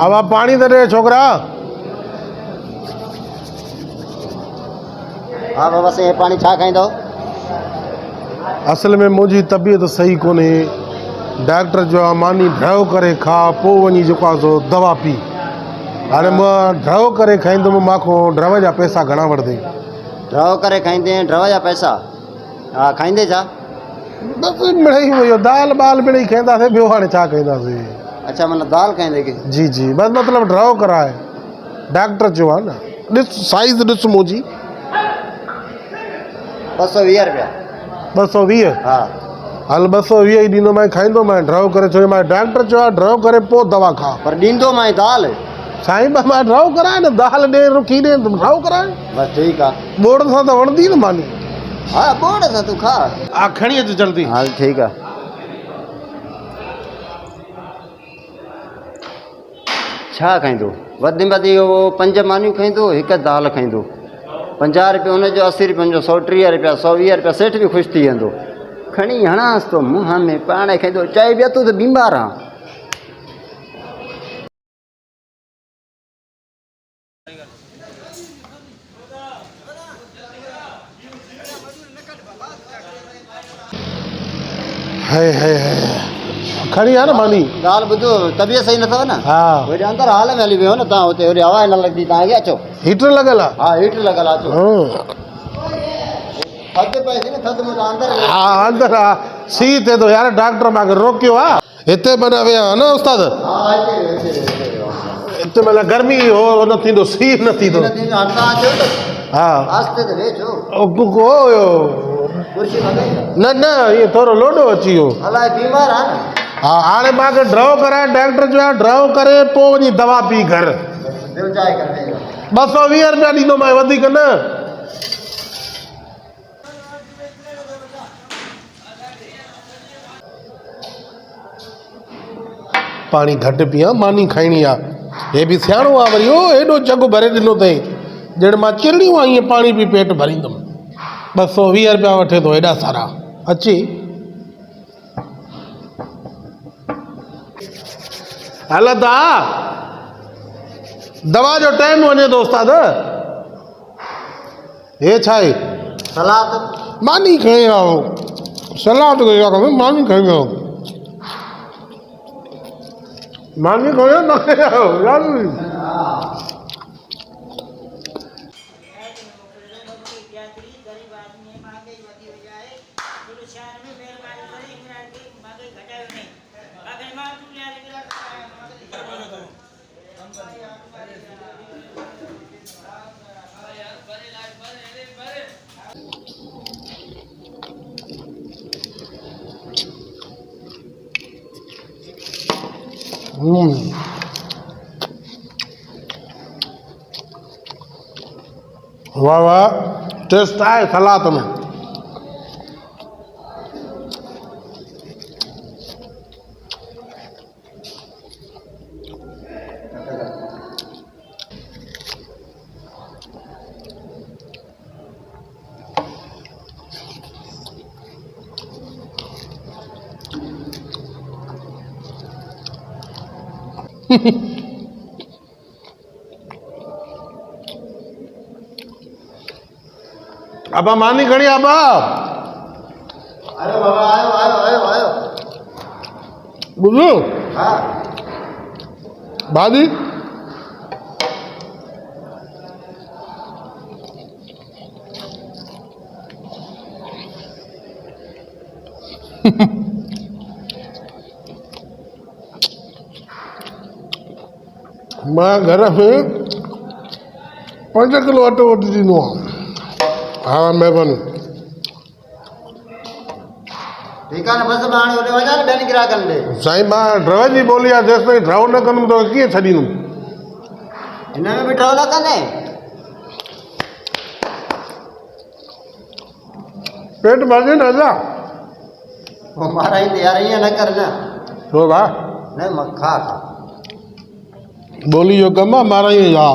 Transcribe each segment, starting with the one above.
अब आप पानी दे रहे छोकरा। हाँ बाबा से पानी छा खाईंदो। असल में मुझी तबीयत सही कोने। डॉक्टर जो मानी ड्राइव करे खा पोइ वञी जेको आहे सो दवा पी। हाणे मां ड्राइव करे खाईंदुमि माखो ड्राइव जा पैसा घणा वठंदे? ड्राइव करे खाईंदे ड्राइव जा पैसा? हाँ खाईंदे छा? बसि मिड़ई हुयो दाल बाल मिड़ई खाईंदासीं ॿियो हाणे छा खाईंदासीं। अच्छा मतलब दाल खाईंदे की? जी जी बस मतलब ड्राइव कराए डॉक्टर जो आहे न। ॾिस साइज़ ॾिस मुंहिंजी 220 रुपया। 220? हाँ हल 220 ई ॾींदोमांइ खाईंदोमांइ ड्राइव करे छो मां डॉक्टर चयो आहे ड्राइव करे पोइ दवा खा। पर ॾींदो मां दाल साईं मां ड्राइव कराए न दाल ॾे रुखी ॾे ड्राइव कराए। बस ठीक आहे। बोर्ड सां त वणंदी न मानी। हाँ बोर्ड सां तूं खा। हा खणी अच जल्दी। हल ठीक आहे। छा खाईंदो? वधि में वधि 5 मानियूं खाईंदो, 1 दाल खाईंदो। 50 रुपया हुनजो, 80 रुपया जो, 130 रुपया, 120 रुपया। सेठ भी ख़ुशि थी वेंदो। खणी हणांसि तो मुंहं में पाणे खाईंदो। चए पियो तूं त बीमार आहीं। है खणी आहे न मानी दाल ॿुधो तबियत सही न अथव न? हा हेॾे अंदरि हाल में हली वियो न तव्हां। हुते होॾे हवा न लॻंदी। तव्हां अॻियां अचो। हीटर लॻल आहे? हा हीटर लॻल आहे। अचो। थधि पए थी न थधि में अंदरि। हा अंदरि आहे सी थिए थो यार। डॉक्टर मूंखे रोकियो आहे हिते माना विया न उस्ताद। हा हिते मतलब गर्मी हो न थींदो सी न थींदो। हा आस्ते ते वेठो कुर्सी न न ये थोरो लोडो अची वियो। अलाए बीमार आहे न। हा हाणे मूंखे ड्राइव कराए डॉक्टर जो आहे ड्राइव करे पोइ वञी दवा पी घर। 220 रुपया ॾींदोमांइ वधीक न। पाणी घटि पीआ मानी खाइणी आहे। हे बि सियाणो आहे वरी ओ हेॾो जग भरे ॾिनो अथई ॼण मां चिरड़ियूं आहे ईअं पाणी पी पेट भरींदुमि। 220 रुपया वठे थो हेॾा सारा। अची हलंदा दवा जो टाइम वञे थो उस्ताद। हे छा आहे? सलाद मानी खणी आओ। सलाद मानी खणी आओ। मानी खणी न खणी आओ यार। वाह वाह टेस्ट आहे सलाद में। अबा मानी खड़ी अबा। आयो बाबा आयो आयो आयो आयो। बुझो हाँ भाजी मैं घर में 5 किलो अटो वठी ॾींदो आहियां। हाँ महिरबानी। ठीक है ना बस हाणे होॾे वञा न ॿियनि ग्राहकनि ॾे। साईं मां ड्राइवर जी बोली आहे जेसि ताईं ड्राइव न कंदुमि त कीअं छॾींदुमि। हिन में बि ड्राइव न कंदे? पेट भरजे न अला। माराईंदे यार ईअं न कर न। छो भाउ न मां खा खा। बोली जो कमु आहे माराई हा।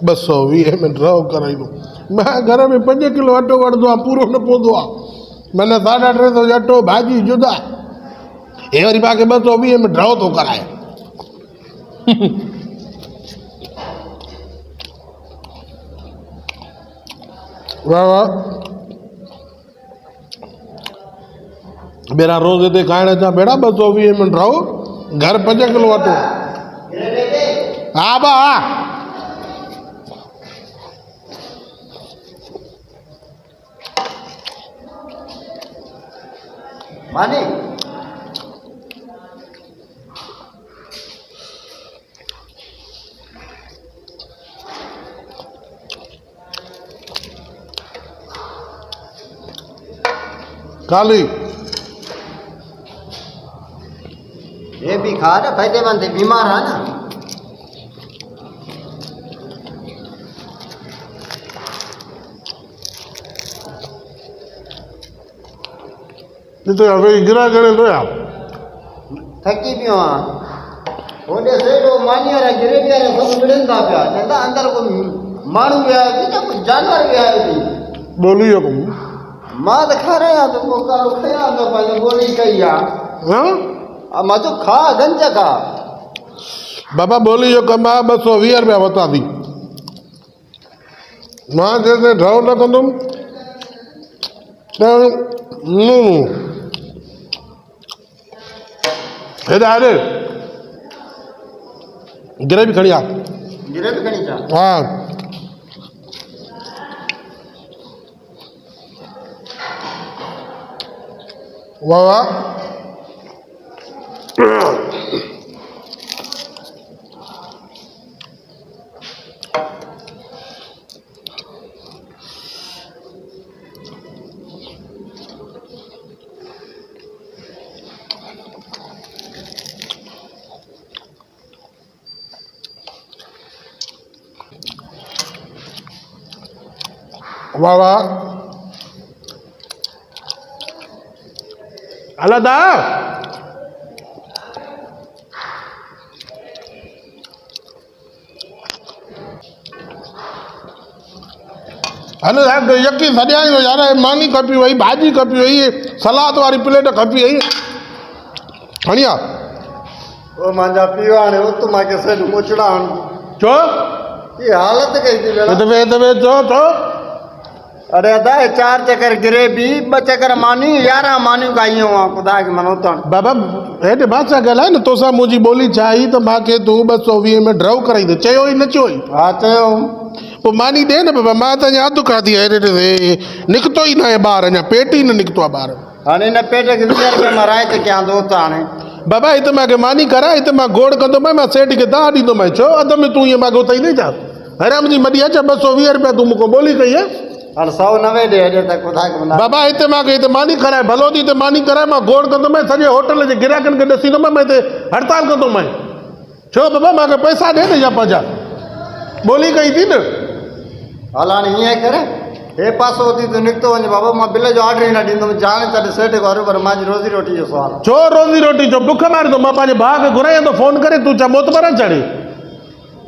220 में ड्रॉ कराईंदो। मैं घर में 5 किलो अटो वठंदो आहे, पूरो न पवंदो आहे। मैंने 350 जो अटो भाॼी जुदा, हे वरी मूंखे 220 में ड्रॉ थो कराए। वाह वाह, मेरा रोज़ हिते खाइण अचां बेड़ा 220 में ड्रॉ, घर 5 किलो अटो। हा बा हा, मानी काली ये भी खा ना, फायदेमंद है, बीमार है ना। ये तो अबे गिरा करे तो यार थकी पियो आहियां। होॾे सेठो मानी वारा गिरेबी वारा सभु विढ़नि था पिया, चवंदा अंदरि को माण्हू विया आहियो न कुझु जानवर विया आहियो थी। बोली हो तुम? मां त खारायां त पोइ कारो खयां त पंहिंजी ॿोली कई आहे। हाँ मां चयो खा गंज खा। बाबा बोली जो कम आहे 220 रुपया वरिता थी। मां जैसे ड्रॉ न कंदुमि त हेॾे हेॾे गिरे बि खणी आ। गिरे बि खणी अचां? हाँ वाह वाह, वाह वाह, अलदा हलो यार, यकी सॼाई यार, मानी खपी वई, भाॼी खपी वई, सलाद वारी प्लेट खपी वई, खणिया ओ मुंहिंजा पीउ हाणे उत मूंखे सेठ मुचड़ा छो ये हालत कई थी बेटा। दबे छो अरे अदा 4 चकर गिरेबी, 2 चकर मानी, 11 मानियूं खाइयूं आहे ख़ुदा खे मनो तण। बाबा हेठि मां सां ॻाल्हाए न, तोसां मुंहिंजी ॿोली छा आई त मूंखे तूं 220 में ड्रॉ कराईंदे, चयो ई न चयो ई? हा चयो। पोइ मानी ॾे न बाबा, मां त अञा अधु खाधी आहे, निकितो ई न आहे ॿार, अञा पेट ई न निकितो आहे ॿार। हाणे हिन पेट खे 20 रुपया मां राय त कयां दोस्त हाणे। बाबा हिते मूंखे मानी कराए, हिते मां गोड़ कंदोमांइ, मां सेठ खे दाह ॾींदोमांइ। छो अधु में तूं ईअं मूंखे उताई नहीं छा? हराम जी मॾी अच, 220 रुपया तूं मूंखे ॿोली कई आहे। हाणे 190 ॾे अॼु तक ख़ुदा खे मना। बाबा हिते मूंखे हिते मानी कराए, भलो थी हिते मानी कराए, मां गोड़ कंदोमांइ, सॼे होटल जे ग्राहकनि खे ॾसींदोमांइ, मां हिते हड़ताल कंदोमांइ। छो बाबा मूंखे पैसा ॾे न, या पंहिंजा ॿोली कई थी न। हल हाणे हीअं कर, हे पासो थी त निकितो वञे बाबा, मां बिल जो ऑर्डर ई न ॾींदुमि, जान छॾ सेठ वारो, पर मुंहिंजी रोज़ी रोटी जो सुवाल। छो रोज़ी रोटी जो बुख मारे थो? मां पंहिंजे भाउ खे घुरायां थो फ़ोन करे, तूं छा मोतबर चढ़े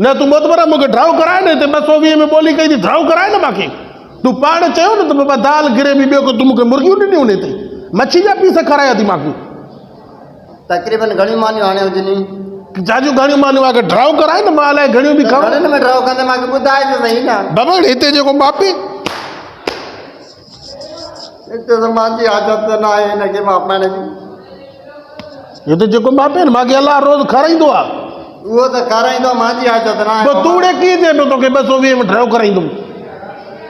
न? तूं मोतबर मूंखे ड्राउ कराए न, हिते 220 में ॿोली कई थी, ड्राउ कराए न मूंखे। तूं पाण चयो न त बाबा दाल गिरे बि, ॿियो को तूं मूंखे मुर्गियूं ॾिनियूं हुन ते, मच्छी जा पीस खाराया थी मूंखे। तक़रीबन घणियूं मानियूं हाणे हुजनि? जाजू घणियूं मानियूं मूंखे ड्राउ कराए न, मां अलाए घणियूं बि खाऊं। घणनि में ड्राउ कंदे मूंखे ॿुधाए त सही न। बाबा हिते जेको मापे, हिते त मुंहिंजी आदत न आहे हिनखे मापण जी। हिते जेको मापे न मूंखे अलाह रोज़ खाराईंदो आहे। उहो त खाराईंदो, मुंहिंजी आदत न आहे। पोइ तूड़े कीअं थिए पियो तोखे 220 में ड्राउ कराईंदुमि?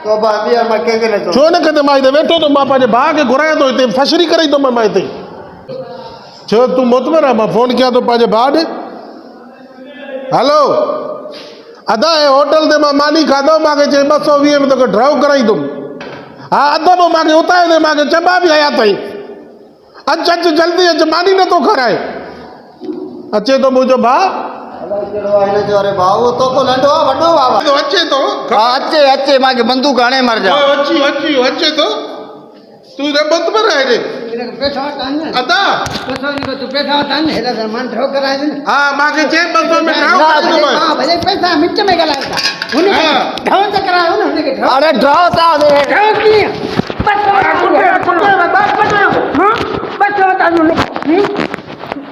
तो बाबी मां कंहिंखे न चयो। छो न कंदे? मां हिते वेठो तो, मां पंहिंजे भाउ खे घुरायां थो, हिते फशरी कराईंदोमांइ मां हिते। छो तूं मोतबर आहे? मां फ़ोन कयां थो पंहिंजे भाउ ॾे। हलो अदा, हे होटल ते मां मानी खाधो, मूंखे चई 220 में तोखे ड्राउ कराईंदुमि। हा अधु पोइ मूंखे उतारे ते मूंखे चॿा बि आया अथई। अच जल्दी अच, मानी नथो खाराए। अचे थो मुंहिंजो भाउ? अरे भाऊ तो को नंढो आहे वॾो आहे? अचे थो। हा अचे मूंखे बंदूक हाणे मर जा। अचे थो, तूं त मोतबर आहे। पैसा वठा न अदा पैसा इनको तू पैसा वठा न हेॾा त मन ठो कराए न हा मूंखे चए 200 में ठाहो हां भले पैसा मिच में ॻाल्हायो था हुन हाँ। ढो त करायो न हुनखे ढो अरे ड्रॉ था दे ढो कीअं बस वठा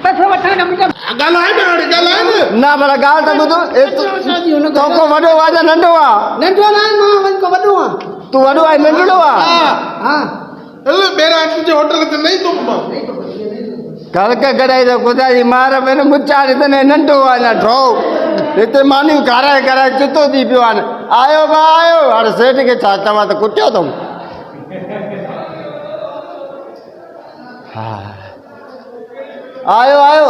पैसा वठा न मिच ॻाल्हाए न हाणे ॻाल्हाए न ना भला ॻाल्हि त ॿुधो तोखो वॾो आहे या नंढो आहे नंढो न आहे, मां वञ को वॾो आहे तूं वॾो आहे नंढड़ो आहे हा हा हलो ॿेरा तुंहिंजे होटल ते नहीं तुम कड़क कढ़ाई त ख़ुदा जी मार में न मुचा ॾिसने नंढो आहे अञा ड्रॉ हिते मानियूं कराए कराए चितो थी पियो आहे आयो भाउ आयो हाणे सेठ खे छा चवां त कुटियो अथऊं हा आयो आयो